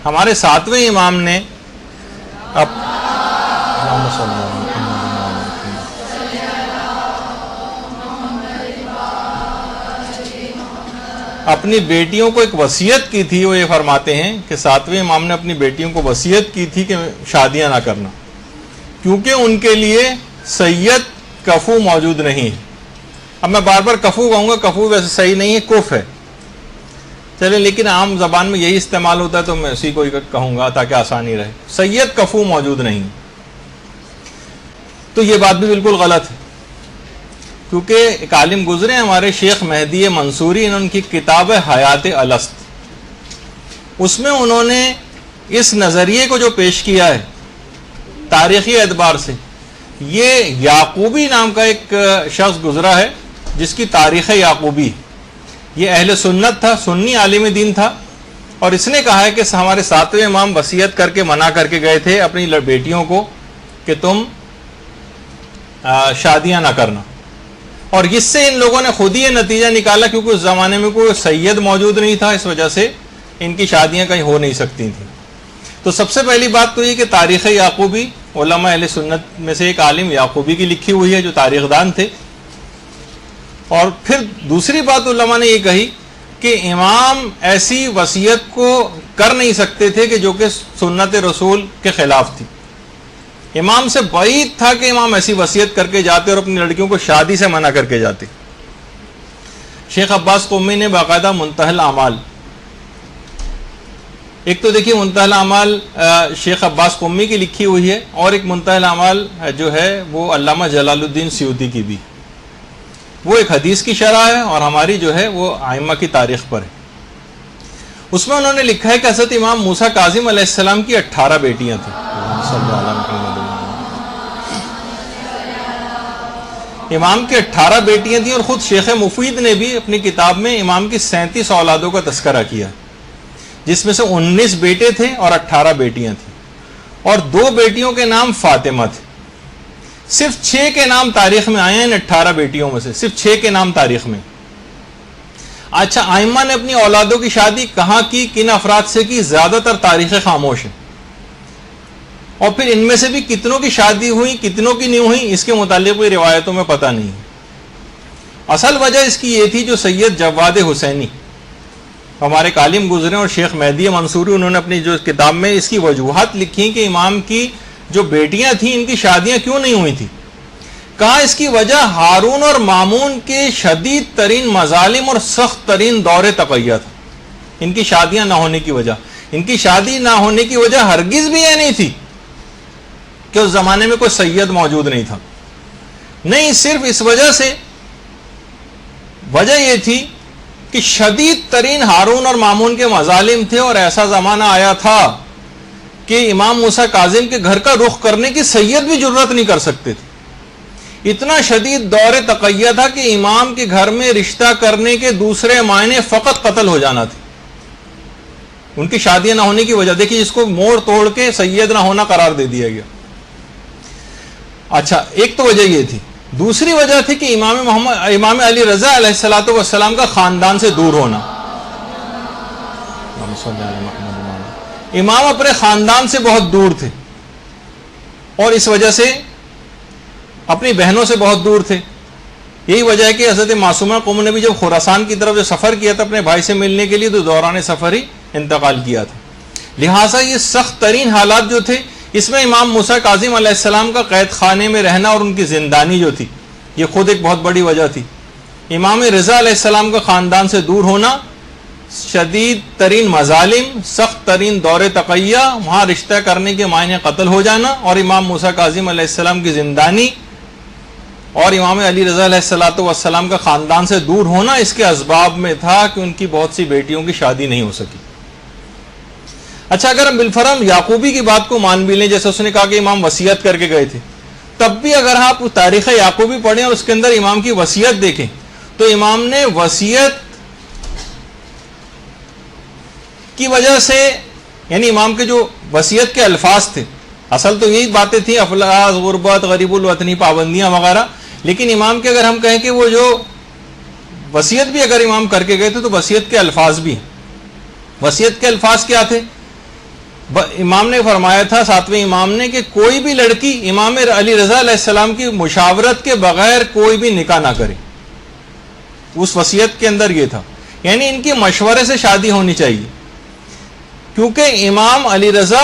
ہمارے ساتویں امام نے اپنی بیٹیوں کو ایک وصیت کی تھی. وہ یہ فرماتے ہیں کہ ساتویں امام نے اپنی بیٹیوں کو وصیت کی تھی کہ شادیاں نہ کرنا، کیونکہ ان کے لیے سید کفو موجود نہیں ہے. اب میں بار بار کفو کہوں گا، کفو ویسے صحیح نہیں ہے، کف ہے، چلے لیکن عام زبان میں یہی استعمال ہوتا ہے تو میں اسی کو کہوں گا تاکہ آسانی رہے. سید کفو موجود نہیں، تو یہ بات بھی بالکل غلط ہے، کیونکہ ایک عالم گزرے ہمارے شیخ مہدی منصوری، ان کی کتاب حیات الست، اس میں انہوں نے اس نظریے کو جو پیش کیا ہے تاریخی اعتبار سے، یہ یعقوبی نام کا ایک شخص گزرا ہے جس کی تاریخ یعقوبی، یہ اہل سنت تھا، سنی عالم دین تھا، اور اس نے کہا ہے کہ ہمارے ساتویں امام وصیت کر کے منع کر کے گئے تھے اپنی بیٹیوں کو کہ تم شادیاں نہ کرنا. اور اس سے ان لوگوں نے خود ہی یہ نتیجہ نکالا، کیونکہ اس زمانے میں کوئی سید موجود نہیں تھا، اس وجہ سے ان کی شادیاں کہیں ہو نہیں سکتی تھیں. تو سب سے پہلی بات تو یہ کہ تاریخ یعقوبی علماء اہل سنت میں سے ایک عالم یعقوبی کی لکھی ہوئی ہے جو تاریخ دان تھے. اور پھر دوسری بات علماء نے یہ کہی کہ امام ایسی وصیت کو کر نہیں سکتے تھے کہ جو کہ سنت رسول کے خلاف تھی. امام سے بعید تھا کہ امام ایسی وصیت کر کے جاتے اور اپنی لڑکیوں کو شادی سے منع کر کے جاتے. شیخ عباس قمی نے باقاعدہ منتہی الاعمال، ایک تو دیکھیے منتہی الاعمال شیخ عباس قمی کی لکھی ہوئی ہے، اور ایک منتہی الاعمال جو ہے وہ علامہ جلال الدین سیوطی کی بھی، وہ ایک حدیث کی شرح ہے اور ہماری جو ہے وہ ائمہ کی تاریخ پر ہے. اس میں انہوں نے لکھا ہے کہ حضرت امام موسیٰ کاظم علیہ السلام کی 18 بیٹیاں تھیں. امام کی 18 بیٹیاں تھیں، اور خود شیخ مفید نے بھی اپنی کتاب میں امام کی 37 اولادوں کا تذکرہ کیا، جس میں سے 19 بیٹے تھے اور 18 بیٹیاں تھیں، اور 2 بیٹیوں کے نام فاطمہ تھے. صرف 6 کے نام تاریخ میں آئے ہیں ان 18 بیٹیوں میں سے، صرف 6 کے نام تاریخ میں. اچھا، ائمہ نے اپنی اولادوں کی شادی کہاں کی، کن افراد سے کی، زیادہ تر تاریخ خاموش ہے، اور پھر ان میں سے بھی کتنوں کی شادی ہوئی کتنوں کی نہیں ہوئی اس کے متعلق بھی روایتوں میں پتہ نہیں. اصل وجہ اس کی یہ تھی جو سید جواد حسینی ہمارے عالم گزرے اور شیخ مہدی منصوری، انہوں نے اپنی جو کتاب میں اس کی وجوہات لکھی کہ امام کی جو بیٹیاں تھیں ان کی شادیاں کیوں نہیں ہوئی تھیں. کہا اس کی وجہ ہارون اور مامون کے شدید ترین مظالم اور سخت ترین دور تقیہ تھا. ان کی شادیاں نہ ہونے کی وجہ، ان کی شادی نہ ہونے کی وجہ ہرگز بھی یہ نہیں تھی کہ اس زمانے میں کوئی سید موجود نہیں تھا، نہیں، صرف اس وجہ سے وجہ یہ تھی کہ شدید ترین ہارون اور مامون کے مظالم تھے، اور ایسا زمانہ آیا تھا کہ امام موسیٰ کاظم کے گھر کا رخ کرنے کی سید بھی جرت نہیں کر سکتے تھے. اتنا شدید دور تقیہ تھا کہ امام کے گھر میں رشتہ کرنے کے دوسرے معنی فقط قتل ہو جانا تھا. ان کی شادیاں نہ ہونے کی وجہ دیکھیے، اس کو موڑ توڑ کے سید نہ ہونا قرار دے دیا گیا. اچھا، ایک تو وجہ یہ تھی. دوسری وجہ تھی کہ امام علی رضا علیہ الصلوۃ والسلام کا خاندان سے دور ہونا. امام اپنے خاندان سے بہت دور تھے، اور اس وجہ سے اپنی بہنوں سے بہت دور تھے. یہی وجہ ہے کہ حضرت معصومہ قوم نے بھی جب خراسان کی طرف جو سفر کیا تھا اپنے بھائی سے ملنے کے لیے، تو دوران سفر ہی انتقال کیا تھا. لہٰذا یہ سخت ترین حالات جو تھے، اس میں امام موسیٰ کاظم علیہ السلام کا قید خانے میں رہنا اور ان کی زندانی جو تھی، یہ خود ایک بہت بڑی وجہ تھی. امام رضا علیہ السلام کا خاندان سے دور ہونا، شدید ترین مظالم، سخت ترین دور تقیہ، وہاں رشتہ کرنے کے معنی قتل ہو جانا، اور امام موسیٰ کاظم علیہ السلام کی زندانی اور امام علی رضا علیہ الصلوۃ والسلام کا خاندان سے دور ہونا اس کے اسباب میں تھا کہ ان کی بہت سی بیٹیوں کی شادی نہیں ہو سکی. اچھا، اگر ہم بالفرض یعقوبی کی بات کو مان بھی لیں، جیسے اس نے کہا کہ امام وصیت کر کے گئے تھے، تب بھی اگر آپ تاریخ یعقوبی پڑھیں اور اس کے اندر امام کی وصیت دیکھیں تو امام نے وصیت کی وجہ سے، یعنی امام کے جو وصیت کے الفاظ تھے، اصل تو یہی باتیں تھیں، افلاس، غربت، غریب الوطنی، پابندیاں وغیرہ، لیکن امام کے اگر ہم کہیں کہ وہ جو وصیت بھی اگر امام کر کے گئے تھے تو وصیت کے الفاظ بھی ہیں. وصیت کے الفاظ کیا تھے امام نے فرمایا تھا، ساتویں امام نے، کہ کوئی بھی لڑکی امام علی رضا علیہ السلام کی مشاورت کے بغیر کوئی بھی نکاح نہ کرے. اس وصیت کے اندر یہ تھا، یعنی ان کی مشورے سے شادی ہونی چاہیے، کیونکہ امام علی رضا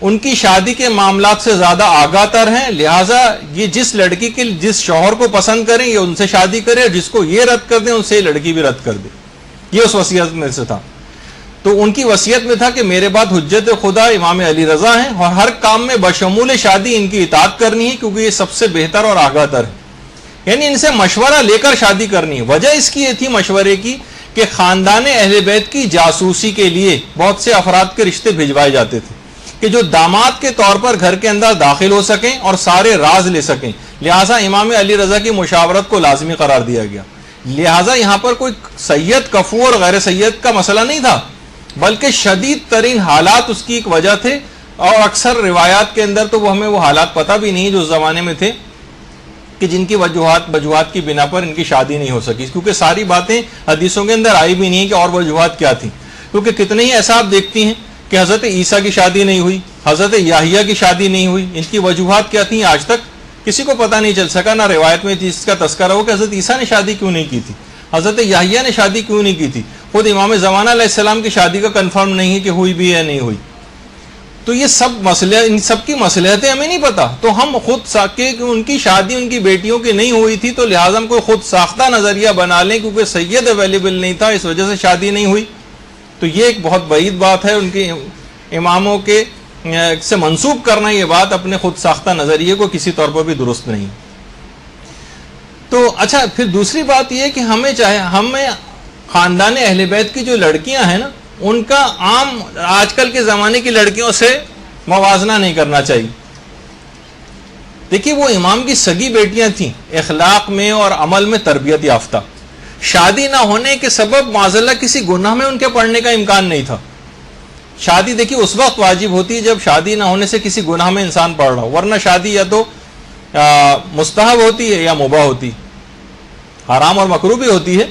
ان کی شادی کے معاملات سے زیادہ آگاہ تر ہیں، لہٰذا یہ جس لڑکی کے جس شوہر کو پسند کریں یہ ان سے شادی کرے، اور جس کو یہ رد کر دیں ان سے لڑکی بھی رد کر دے. یہ اس وصیت میں سے تھا. تو ان کی وصیت میں تھا کہ میرے بعد حجت خدا امام علی رضا ہیں، اور ہر کام میں بشمول شادی ان کی اطاعت کرنی ہے، کیونکہ یہ سب سے بہتر اور آگاہ تر ہے. یعنی ان سے مشورہ لے کر شادی کرنی ہے. وجہ اس کی یہ تھی مشورے کی کہ خاندان اہل بیت کی جاسوسی کے لیے بہت سے افراد کے رشتے بھجوائے جاتے تھے کہ جو داماد کے طور پر گھر کے اندر داخل ہو سکیں اور سارے راز لے سکیں. لہٰذا امام علی رضا کی مشاورت کو لازمی قرار دیا گیا. لہٰذا یہاں پر کوئی سید کفو اور غیر سید کا مسئلہ نہیں تھا، بلکہ شدید ترین حالات اس کی ایک وجہ تھے، اور اکثر روایات کے اندر تو ہمیں وہ حالات پتہ بھی نہیں جو اس زمانے میں تھے کہ جن کی وجوہات کی بنا پر ان کی شادی نہیں ہو سکی، کیونکہ ساری باتیں حدیثوں کے اندر آئی بھی نہیں ہیں کہ اور وجوہات کیا تھیں. کیونکہ کتنے ہی ایسا آپ دیکھتی ہیں کہ حضرت عیسیٰ کی شادی نہیں ہوئی، حضرت یحییٰ کی شادی نہیں ہوئی. ان کی وجوہات کیا تھیں آج تک کسی کو پتہ نہیں چل سکا. نہ روایت میں اس کا تذکرہ ہو کہ حضرت عیسیٰ نے شادی کیوں نہیں کی تھی، حضرت یحییٰ نے شادی کیوں نہیں کی تھی. خود امام زمانہ علیہ السلام کی شادی کا کنفرم نہیں ہے کہ ہوئی بھی ہے نہیں ہوئی. تو یہ سب مسئلے، ان سب کی مصلحتیں ہمیں نہیں پتہ. تو ہم خود کہ ان کی شادی ان کی بیٹیوں کی نہیں ہوئی تھی، تو لہٰذا ہم کوئی خود ساختہ نظریہ بنا لیں کیونکہ سید اویلیبل نہیں تھا اس وجہ سے شادی نہیں ہوئی. تو یہ ایک بہت بعید بات ہے. ان کے اماموں کے سے منسوب کرنا یہ بات اپنے خود ساختہ نظریے کو کسی طور پر بھی درست نہیں. تو اچھا، پھر دوسری بات یہ کہ ہمیں خاندان اہل بیت کی جو لڑکیاں ہیں نا، ان کا عام آج کل کے زمانے کی لڑکیوں سے موازنہ نہیں کرنا چاہیے. دیکھیے، وہ امام کی سگی بیٹیاں تھیں، اخلاق میں اور عمل میں تربیت یافتہ. شادی نہ ہونے کے سبب معاذاللہ کسی گناہ میں ان کے پڑنے کا امکان نہیں تھا. شادی دیکھیے اس وقت واجب ہوتی ہے جب شادی نہ ہونے سے کسی گناہ میں انسان پڑ رہا ہو، ورنہ شادی یا تو مستحب ہوتی ہے یا مباح ہوتی، حرام اور مکروہ بھی ہوتی ہے،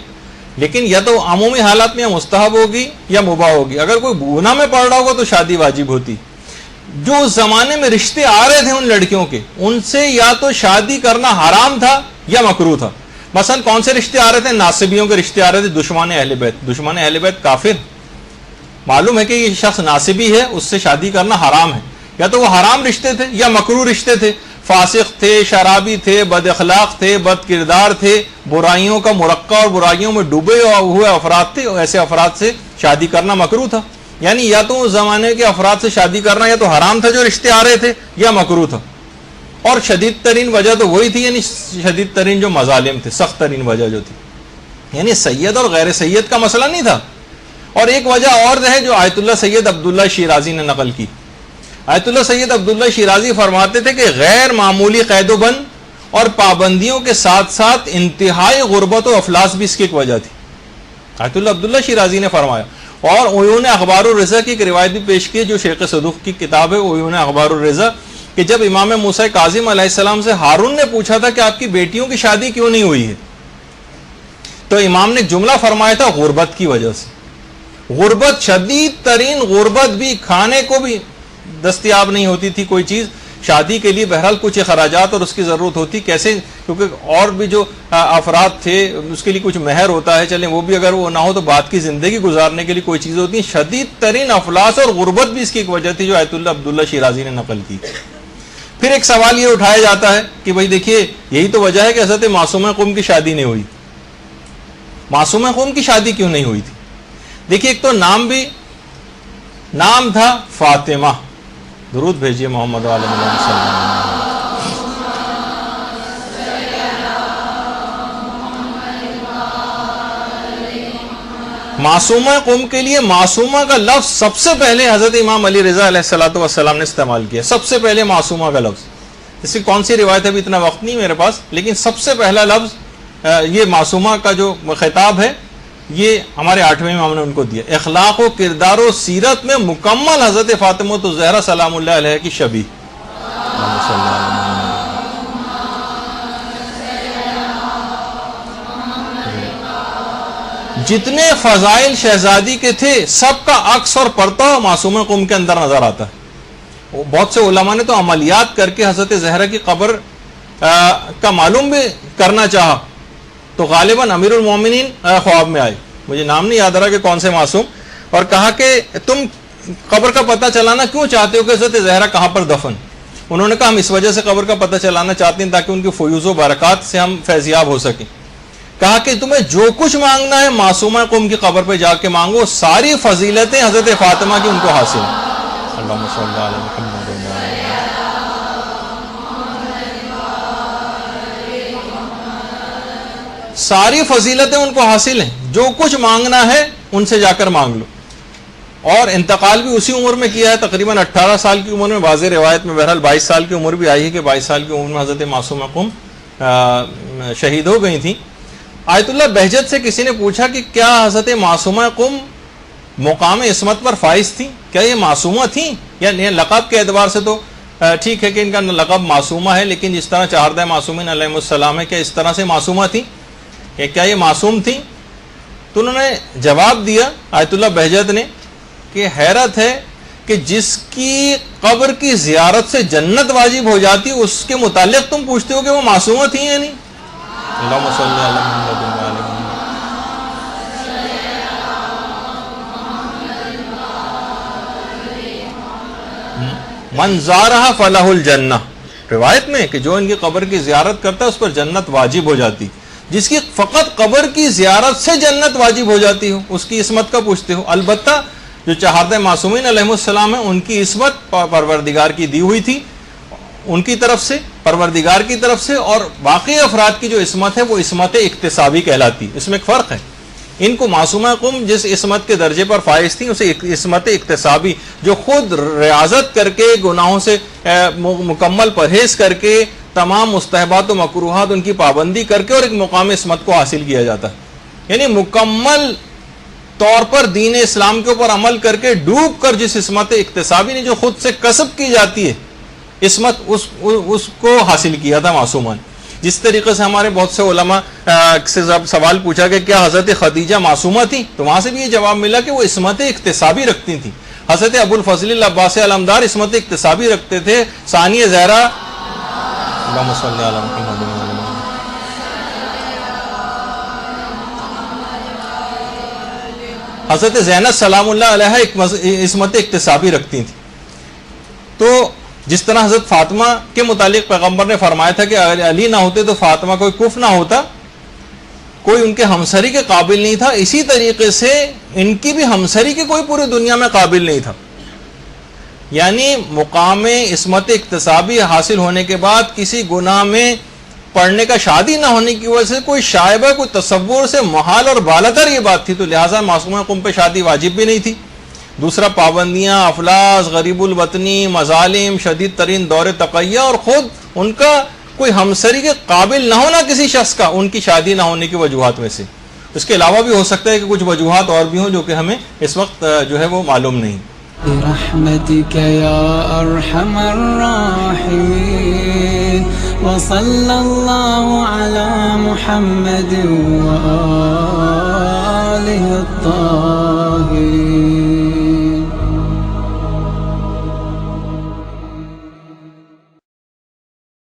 لیکن یا تو عمومی حالات میں یا مستحب ہوگی یا مباح ہوگی. اگر کوئی گناہ میں پڑ رہا ہوگا تو شادی واجب ہوتی. جو اس زمانے میں رشتے آ رہے تھے ان لڑکیوں کے، ان سے یا تو شادی کرنا حرام تھا یا مکروہ تھا. مثلا کون سے رشتے آ رہے تھے؟ ناصبیوں کے رشتے آ رہے تھے، دشمن اہل بیت. دشمن اہل بیت کافر، معلوم ہے کہ یہ شخص ناصبی ہے، اس سے شادی کرنا حرام ہے. یا تو وہ حرام رشتے تھے یا مکروہ رشتے تھے. فاسق تھے، شرابی تھے، بد اخلاق تھے، بد کردار تھے، برائیوں کا مرقع اور برائیوں میں ڈوبے ہوئے افراد تھے. ایسے افراد سے شادی کرنا مکروہ تھا. یعنی یا تو اس زمانے کے افراد سے شادی کرنا یا تو حرام تھا جو رشتے آ رہے تھے، یا مکروہ تھا. اور شدید ترین وجہ تو وہی تھی، یعنی شدید ترین جو مظالم تھے، سخت ترین وجہ جو تھی، یعنی سید اور غیر سید کا مسئلہ نہیں تھا. اور ایک وجہ اور ہے جو آیت اللہ سید عبداللہ شیرازی نے نقل کی. آیت اللہ سید عبداللہ شیرازی فرماتے تھے کہ غیر معمولی قید و بند اور پابندیوں کے ساتھ ساتھ انتہائی غربت و افلاس بھی اس کی ایک وجہ تھی. آیت اللہ عبداللہ شیرازی نے فرمایا. اور عیون اخبار الرضا کی ایک روایت بھی پیش کی جو شیخ صدوق کی کتاب ہے عیون اخبار الرضا، کہ جب امام موسیٰ کاظم علیہ السلام سے ہارون نے پوچھا تھا کہ آپ کی بیٹیوں کی شادی کیوں نہیں ہوئی ہے، تو امام نے جملہ فرمایا تھا غربت کی وجہ سے. غربت، شدید ترین غربت، بھی کھانے کو بھی دستیاب نہیں ہوتی تھی کوئی چیز. شادی کے لیے بہرحال کچھ اخراجات اور اس کی ضرورت ہوتی، کیسے؟ کیونکہ اور بھی جو افراد تھے اس کے لیے کچھ مہر ہوتا ہے، چلیں وہ بھی اگر وہ نہ ہو تو بعد کی زندگی گزارنے کے لیے کوئی چیز ہوتی ہے. شدید ترین افلاس اور غربت بھی اس کی ایک وجہ تھی جو آیت اللہ عبداللہ شیرازی نے نقل کی. پھر ایک سوال یہ اٹھایا جاتا ہے کہ بھائی دیکھیے، یہی تو وجہ ہے کہ حضرت معصومہ قم کی شادی نہیں ہوئی. معصومہ قم کی شادی کیوں نہیں ہوئی تھی؟ دیکھیے، ایک تو نام تھا فاطمہ. درود بھیجیے محمد علیہ وسلم. معصومہ قوم کے لیے معصومہ کا لفظ سب سے پہلے حضرت امام علی رضا علیہ الصلوۃ والسلام نے استعمال کیا. سب سے پہلے معصومہ کا لفظ، اس کی کون سی روایت ہے ابھی اتنا وقت نہیں میرے پاس، لیکن سب سے پہلا لفظ یہ معصومہ کا جو خطاب ہے یہ ہمارے 8ویں امام نے ان کو دیا. اخلاق و کردار و سیرت میں مکمل حضرت فاطمہ الزہرا سلام اللہ علیہ کی شبیہ. جتنے فضائل شہزادی کے تھے سب کا عکس اور پرتو معصومہ قم کے اندر نظر آتا ہے۔ بہت سے علماء نے تو عملیات کر کے حضرت زہرا کی قبر کا معلوم بھی کرنا چاہا، تو غالباً امیر المومنین خواب میں آئے، مجھے نام نہیں یاد رہا کہ کون سے معصوم، اور کہا کہ تم قبر کا پتہ چلانا کیوں چاہتے ہو کہ حضرت زہرا کہاں پر دفن؟ انہوں نے کہا ہم اس وجہ سے قبر کا پتہ چلانا چاہتے ہیں تاکہ ان کی فیوز و برکات سے ہم فیضیاب ہو سکیں۔ کہا کہ تمہیں جو کچھ مانگنا ہے معصومہ قم کی قبر پہ جا کے مانگو، ساری فضیلتیں حضرت فاطمہ کی ان کو حاصل ہیں۔ اللہم صلی علی محمد۔ ساری فضیلتیں ان کو حاصل ہیں، جو کچھ مانگنا ہے ان سے جا کر مانگ لو۔ اور انتقال بھی اسی عمر میں کیا ہے، تقریباً 18 سال کی عمر میں، واضح روایت میں بہرحال 22 سال کی عمر بھی آئی ہے کہ 22 سال کی عمر میں حضرت معصومہ قم شہید ہو گئی تھیں۔ آیت اللہ بہجت سے کسی نے پوچھا کہ کیا حضرت معصومہ قم مقام عصمت پر فائز تھیں؟ کیا یہ معصومہ تھیں؟ یا لقب کے اعتبار سے تو ٹھیک ہے کہ ان کا لقب معصومہ ہے، لیکن جس طرح چہاردہ معصومین علیہ السلام ہے، کیا اس طرح سے معصومہ تھیں کہ کیا یہ معصوم تھیں؟ تو انہوں نے جواب دیا آیت اللہ بہجت نے کہ حیرت ہے کہ جس کی قبر کی زیارت سے جنت واجب ہو جاتی اس کے متعلق تم پوچھتے ہو کہ وہ معصومہ تھیں یا نہیں۔ اللہم صلی علی محمد و آل محمد۔ من زارہ فلہ الجنہ، روایت میں کہ جو ان کی قبر کی زیارت کرتا ہے اس پر جنت واجب ہو جاتی، جس کی فقط قبر کی زیارت سے جنت واجب ہو جاتی ہو اس کی عصمت کا پوچھتے ہو۔ البتہ جو چہاردہ معصومین علیہ السلام ہیں ان کی عصمت پروردگار کی دی ہوئی تھی، ان کی طرف سے، پروردگار کی طرف سے، اور باقی افراد کی جو عصمت ہے وہ عصمت اکتسابی کہلاتی۔ اس میں ایک فرق ہے، ان کو معصومہ قم جس عصمت کے درجے پر فائز تھیں اسے عصمت اکتسابی، جو خود ریاضت کر کے گناہوں سے مکمل پرہیز کر کے تمام مستحبات و مکروہات ان کی پابندی کر کے اور ایک مقام عصمت کو حاصل کیا جاتا ہے۔ یعنی مکمل طور پر دین اسلام کے اوپر عمل کر کے ڈوب کر جس عصمت اکتسابی نے جو خود سے کسب کی جاتی ہے عصمت، اس کو حاصل کیا تھا معصومان۔ جس طریقے سے ہمارے بہت سے علماء سے سوال پوچھا کہ کیا حضرت خدیجہ معصومہ تھی، تو وہاں سے بھی یہ جواب ملا کہ وہ عصمت اکتسابی رکھتی تھیں۔ حضرت ابو الفضل العباسی علمدار عصمت اکتسابی رکھتے تھے۔ ثانیہ زہرا، اللہم صلی علی محمد و آل محمد۔ حضرت زینب سلام اللہ علیہ ایک عصمت اکتسابی رکھتی تھیں۔ تو جس طرح حضرت فاطمہ کے متعلق پیغمبر نے فرمایا تھا کہ اگر علی نہ ہوتے تو فاطمہ کوئی کف نہ ہوتا، کوئی ان کے ہمسری کے قابل نہیں تھا، اسی طریقے سے ان کی بھی ہمسری کے کوئی پوری دنیا میں قابل نہیں تھا۔ یعنی مقام عصمت اکتسابی حاصل ہونے کے بعد کسی گناہ میں پڑھنے کا شادی نہ ہونے کی وجہ سے کوئی شائبہ، کوئی تصور سے محال اور بالاتر یہ بات تھی، تو لہٰذا معصومہ قم پہ شادی واجب بھی نہیں تھی۔ دوسرا پابندیاں، افلاس، غریب الوطنی، مظالم، شدید ترین دور تقیہ، اور خود ان کا کوئی ہمسری کے قابل نہ ہونا کسی شخص کا ان کی شادی نہ ہونے کی وجوہات میں سے۔ اس کے علاوہ بھی ہو سکتا ہے کہ کچھ وجوہات اور بھی ہوں جو کہ ہمیں اس وقت جو ہے وہ معلوم نہیں۔ برحمتك يا أرحم الراحمين وصلى الله على محمد وآله الطاهرين.